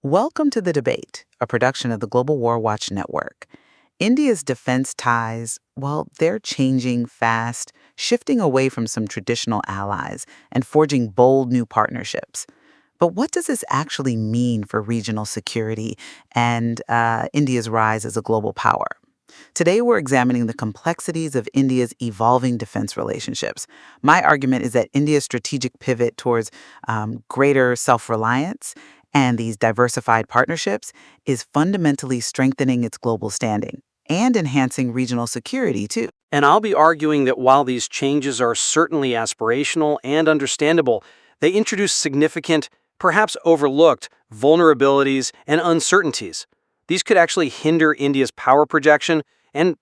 Welcome to The Debate, a production of the Global War Watch Network. India's defense ties, well, they're changing fast, shifting away from some traditional allies and forging bold new partnerships. But what does this actually mean for regional security and India's rise as a global power? Today, we're examining the complexities of India's evolving defense relationships. My argument is that India's strategic pivot towards greater self reliance and these diversified partnerships is fundamentally strengthening its global standing and enhancing regional security, too. And I'll be arguing that while these changes are certainly aspirational and understandable, they introduce significant, perhaps overlooked, vulnerabilities and uncertainties. These could actually hinder India's power projection and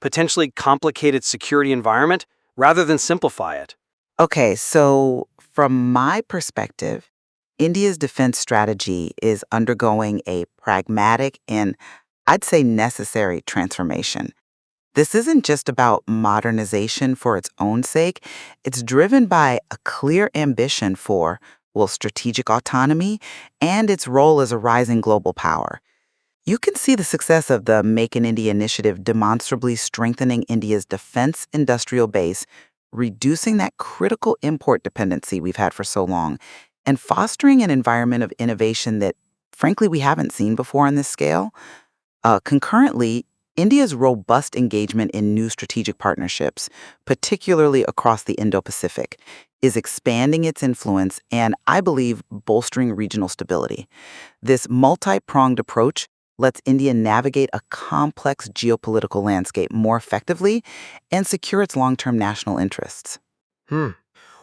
potentially complicate its security environment rather than simplify it. Okay, so from my perspective, India's defense strategy is undergoing a pragmatic and I'd say necessary transformation. This isn't just about modernization for its own sake. It's driven by a clear ambition for, well, strategic autonomy and its role as a rising global power. You can see the success of the Make in India initiative demonstrably strengthening India's defense industrial base, reducing that critical import dependency we've had for so long, and fostering an environment of innovation that, frankly, we haven't seen before on this scale. Concurrently, India's robust engagement in new strategic partnerships, particularly across the Indo-Pacific, is expanding its influence and, I believe, bolstering regional stability. This multi-pronged approach lets India navigate a complex geopolitical landscape more effectively and secure its long-term national interests.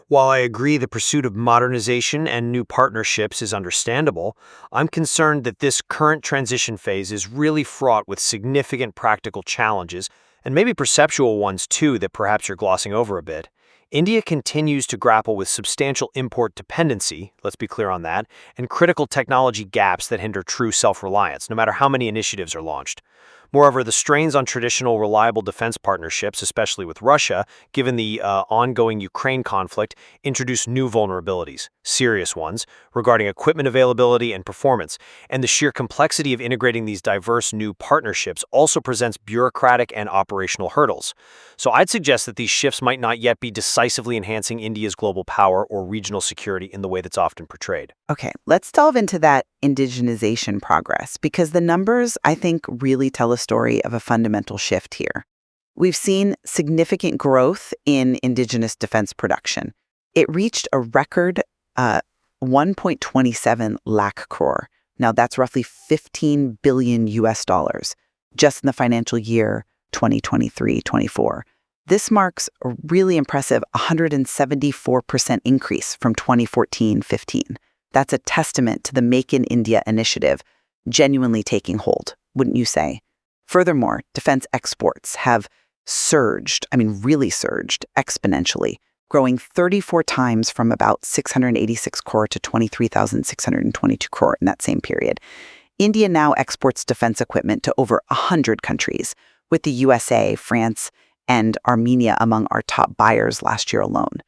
While I agree the pursuit of modernization and new partnerships is understandable, I'm concerned that this current transition phase is really fraught with significant practical challenges, and maybe perceptual ones too that perhaps you're glossing over a bit. India continues to grapple with substantial import dependency, let's be clear on that, and critical technology gaps that hinder true self-reliance, no matter how many initiatives are launched. Moreover, the strains on traditional reliable defense partnerships, especially with Russia, given the ongoing Ukraine conflict, introduce new vulnerabilities, serious ones, regarding equipment availability and performance. And the sheer complexity of integrating these diverse new partnerships also presents bureaucratic and operational hurdles. So I'd suggest that these shifts might not yet be decisively enhancing India's global power or regional security in the way that's often portrayed. Okay, let's delve into that indigenization progress because the numbers, I think, really tell a story of a fundamental shift here. We've seen significant growth in indigenous defense production. It reached a record 1.27 lakh crore. Now that's roughly 15 billion US dollars just in the financial year 2023-24. This marks a really impressive 174% increase from 2014-15. That's a testament to the Make in India initiative genuinely taking hold, wouldn't you say? Furthermore, defense exports have surged, really surged exponentially, growing 34 times from about 686 crore to 23,622 crore in that same period. India now exports defense equipment to over 100 countries, with the USA, France, and Armenia among our top buyers last year alone.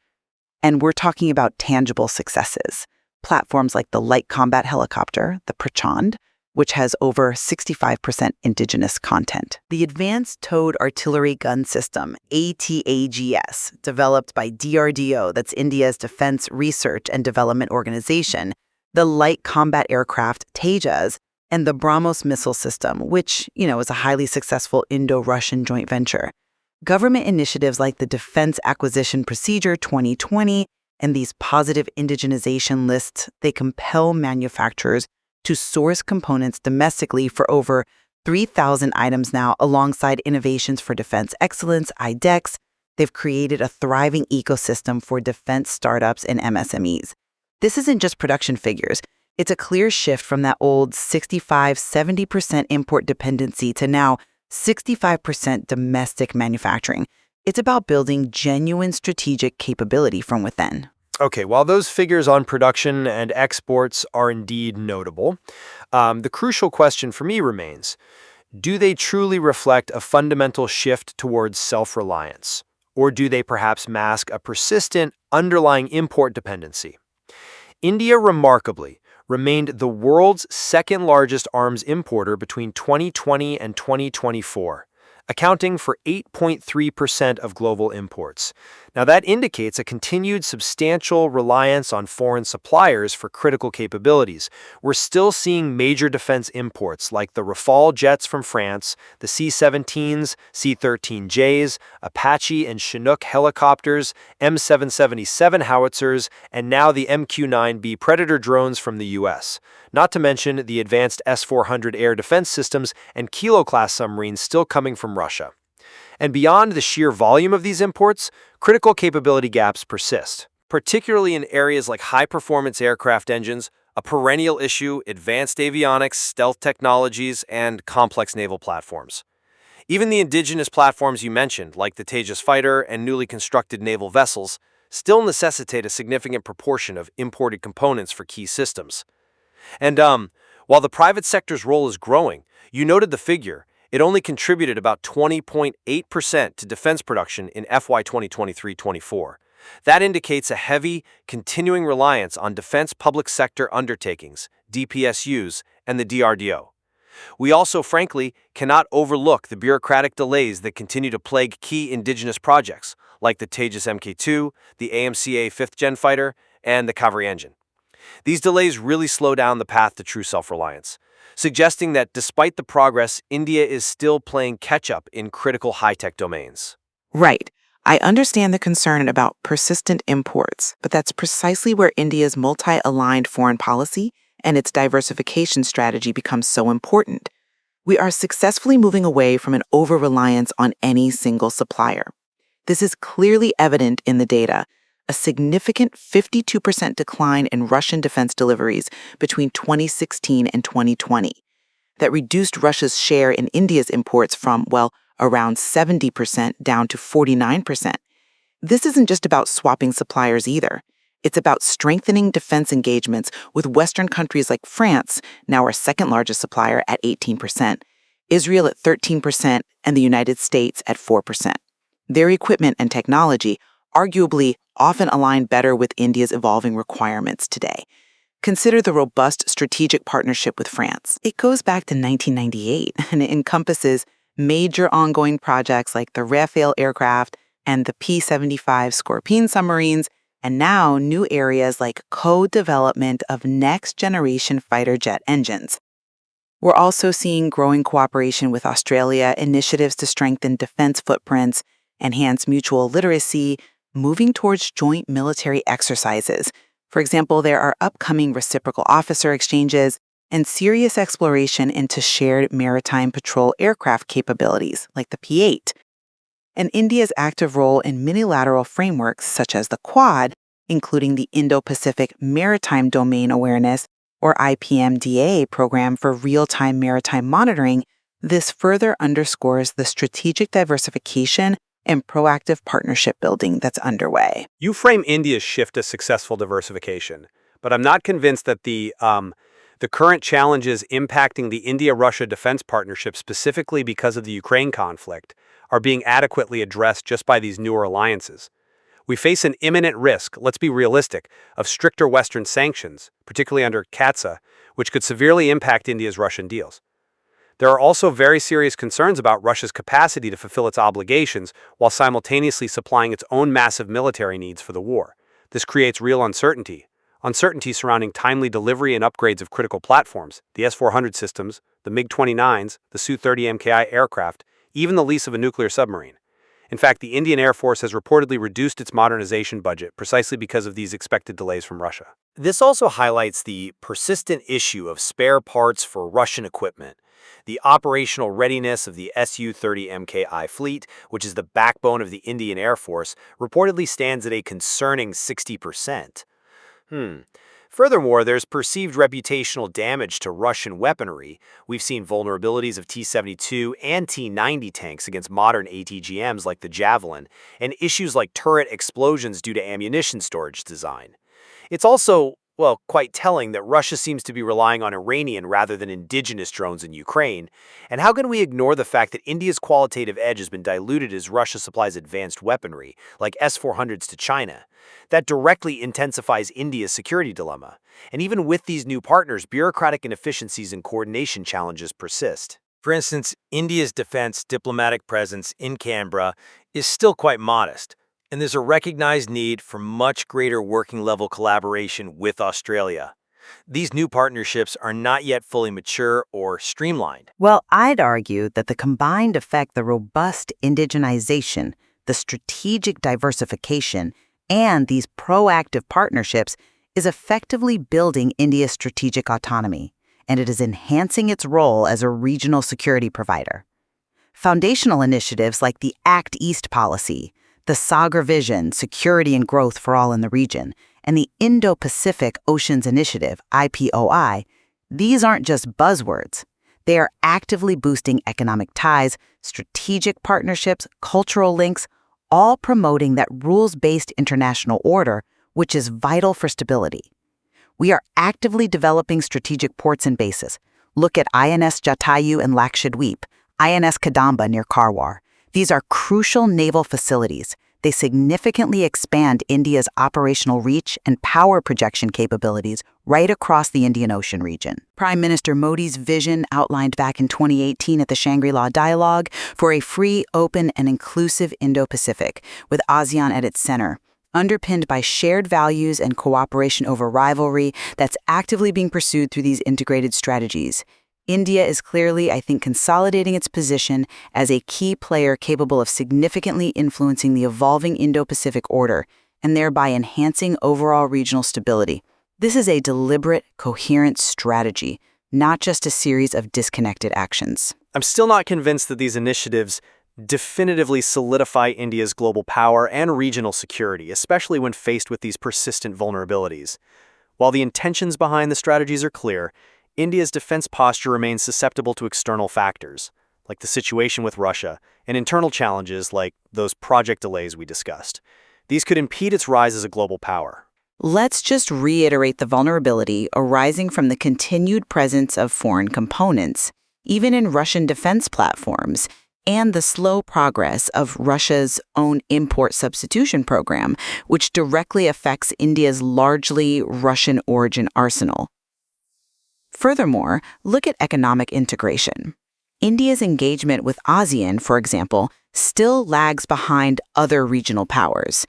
And we're talking about tangible successes. Platforms like the light combat helicopter, the Prachand, which has over 65% indigenous content. The Advanced Towed Artillery Gun System, ATAGS, developed by DRDO, that's India's Defense Research and Development Organization, the light combat aircraft Tejas, and the BrahMos missile system, which, is a highly successful Indo-Russian joint venture. Government initiatives like the Defense Acquisition Procedure 2020 and these positive indigenization lists, they compel manufacturers to source components domestically for over 3,000 items now, alongside innovations for defense excellence, IDEX. They've created a thriving ecosystem for defense startups and MSMEs. This isn't just production figures. It's a clear shift from that old 65-70% import dependency to now 65% domestic manufacturing. It's about building genuine strategic capability from within. Okay, while those figures on production and exports are indeed notable, the crucial question for me remains, do they truly reflect a fundamental shift towards self-reliance? Or do they perhaps mask a persistent underlying import dependency? India remarkably remained the world's second largest arms importer between 2020 and 2024, accounting for 8.3% of global imports. Now, that indicates a continued substantial reliance on foreign suppliers for critical capabilities. We're still seeing major defense imports like the Rafale jets from France, the C-17s, C-13Js, Apache and Chinook helicopters, M777 howitzers, and now the MQ-9B Predator drones from the U.S., not to mention the advanced S-400 air defense systems and Kilo-class submarines still coming from Russia. And beyond the sheer volume of these imports, critical capability gaps persist, particularly in areas like high-performance aircraft engines, a perennial issue, advanced avionics, stealth technologies, and complex naval platforms. Even the indigenous platforms you mentioned, like the Tejas fighter and newly constructed naval vessels, still necessitate a significant proportion of imported components for key systems. And while the private sector's role is growing, you noted the figure, it only contributed about 20.8% to defense production in FY 2023-24. That indicates a heavy, continuing reliance on defense public sector undertakings, DPSUs, and the DRDO. We also, frankly, cannot overlook the bureaucratic delays that continue to plague key indigenous projects, like the Tejas Mk2, the AMCA 5th Gen fighter, and the Cavalry engine. These delays really slow down the path to true self-reliance, suggesting that despite the progress, India is still playing catch-up in critical high-tech domains. Right. I understand the concern about persistent imports, but that's precisely where India's multi-aligned foreign policy and its diversification strategy becomes so important. We are successfully moving away from an over-reliance on any single supplier. This is clearly evident in the data. A significant 52% decline in Russian defense deliveries between 2016 and 2020. That reduced Russia's share in India's imports from, well, around 70% down to 49%. This isn't just about swapping suppliers either. It's about strengthening defense engagements with Western countries like France, now our second largest supplier at 18%, Israel at 13%, and the United States at 4%. Their equipment and technology arguably often align better with India's evolving requirements today. Consider the robust strategic partnership with France. It goes back to 1998, and it encompasses major ongoing projects like the Rafale aircraft and the P-75 Scorpene submarines, and now new areas like co-development of next-generation fighter jet engines. We're also seeing growing cooperation with Australia, initiatives to strengthen defense footprints, enhance mutual literacy, moving towards joint military exercises. For example, there are upcoming reciprocal officer exchanges and serious exploration into shared maritime patrol aircraft capabilities, like the P-8. And India's active role in minilateral frameworks such as the Quad, including the Indo-Pacific Maritime Domain Awareness, or IPMDA program for real-time maritime monitoring, this further underscores the strategic diversification and proactive partnership building that's underway. You frame India's shift as successful diversification, but I'm not convinced that the current challenges impacting the India-Russia defense partnership specifically because of the Ukraine conflict are being adequately addressed just by these newer alliances. We face an imminent risk, let's be realistic, of stricter Western sanctions, particularly under CAATSA, which could severely impact India's Russian deals. There are also very serious concerns about Russia's capacity to fulfill its obligations while simultaneously supplying its own massive military needs for the war. This creates real uncertainty surrounding timely delivery and upgrades of critical platforms, the S-400 systems, the MiG-29s, the Su-30 MKI aircraft, even the lease of a nuclear submarine. In fact, the Indian Air Force has reportedly reduced its modernization budget precisely because of these expected delays from Russia. This also highlights the persistent issue of spare parts for Russian equipment. The operational readiness of the Su-30 MKI fleet, which is the backbone of the Indian Air Force, reportedly stands at a concerning 60%. Furthermore, there's perceived reputational damage to Russian weaponry. We've seen vulnerabilities of T-72 and T-90 tanks against modern ATGMs like the Javelin, and issues like turret explosions due to ammunition storage design. It's also, quite telling that Russia seems to be relying on Iranian rather than indigenous drones in Ukraine. And how can we ignore the fact that India's qualitative edge has been diluted as Russia supplies advanced weaponry, like S-400s to China? That directly intensifies India's security dilemma. And even with these new partners, bureaucratic inefficiencies and coordination challenges persist. For instance, India's defense diplomatic presence in Canberra is still quite modest, and there's a recognized need for much greater working-level collaboration with Australia. These new partnerships are not yet fully mature or streamlined. Well, I'd argue that the combined effect, the robust indigenization, the strategic diversification, and these proactive partnerships is effectively building India's strategic autonomy, and it is enhancing its role as a regional security provider. Foundational initiatives like the Act East policy, the Sagar Vision, Security and Growth for All in the Region, and the Indo-Pacific Oceans Initiative, IPOI, these aren't just buzzwords. They are actively boosting economic ties, strategic partnerships, cultural links, all promoting that rules-based international order, which is vital for stability. We are actively developing strategic ports and bases. Look at INS Jatayu and Lakshadweep, INS Kadamba near Karwar. These are crucial naval facilities. They significantly expand India's operational reach and power projection capabilities right across the Indian Ocean region. Prime Minister Modi's vision outlined back in 2018 at the Shangri-La Dialogue for a free, open, and inclusive Indo-Pacific, with ASEAN at its center, underpinned by shared values and cooperation over rivalry that's actively being pursued through these integrated strategies. India is clearly, I think, consolidating its position as a key player capable of significantly influencing the evolving Indo-Pacific order and thereby enhancing overall regional stability. This is a deliberate, coherent strategy, not just a series of disconnected actions. I'm still not convinced that these initiatives definitively solidify India's global power and regional security, especially when faced with these persistent vulnerabilities. While the intentions behind the strategies are clear, India's defense posture remains susceptible to external factors, like the situation with Russia, and internal challenges like those project delays we discussed. These could impede its rise as a global power. Let's just reiterate the vulnerability arising from the continued presence of foreign components, even in Russian defense platforms, and the slow progress of Russia's own import substitution program, which directly affects India's largely Russian origin arsenal. Furthermore, look at economic integration. India's engagement with ASEAN, for example, still lags behind other regional powers.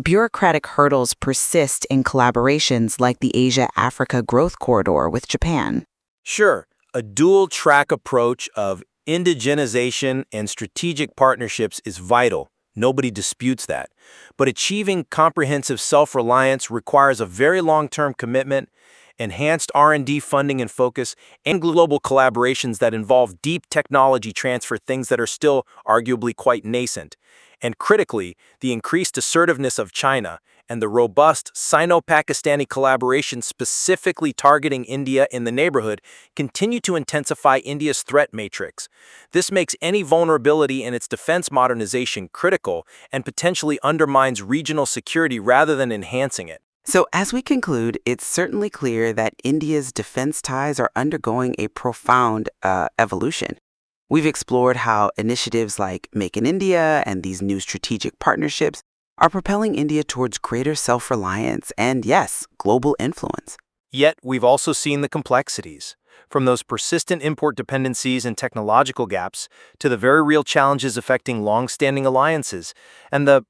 Bureaucratic hurdles persist in collaborations like the Asia-Africa Growth Corridor with Japan. Sure, a dual-track approach of indigenization and strategic partnerships is vital. Nobody disputes that. But achieving comprehensive self-reliance requires a very long-term commitment, enhanced R&D funding and focus, and global collaborations that involve deep technology transfer, things that are still arguably quite nascent. And critically, the increased assertiveness of China and the robust Sino-Pakistani collaboration specifically targeting India in the neighborhood continue to intensify India's threat matrix. This makes any vulnerability in its defense modernization critical and potentially undermines regional security rather than enhancing it. So as we conclude, it's certainly clear that India's defense ties are undergoing a profound evolution. We've explored how initiatives like Make in India and these new strategic partnerships are propelling India towards greater self-reliance and, yes, global influence. Yet, we've also seen the complexities, from those persistent import dependencies and technological gaps to the very real challenges affecting long-standing alliances and the,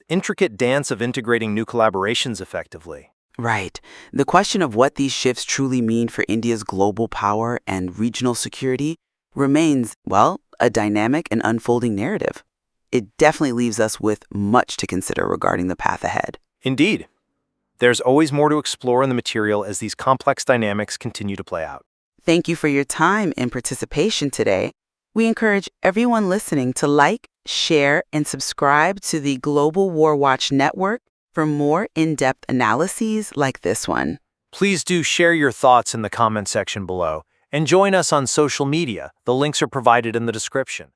intricate dance of integrating new collaborations effectively. Right. The question of what these shifts truly mean for India's global power and regional security remains, a dynamic and unfolding narrative. It definitely leaves us with much to consider regarding the path ahead. Indeed. There's always more to explore in the material as these complex dynamics continue to play out. Thank you for your time and participation today. We encourage everyone listening to like, share, and subscribe to the Global War Watch Network for more in-depth analyses like this one. Please do share your thoughts in the comment section below and join us on social media. The links are provided in the description.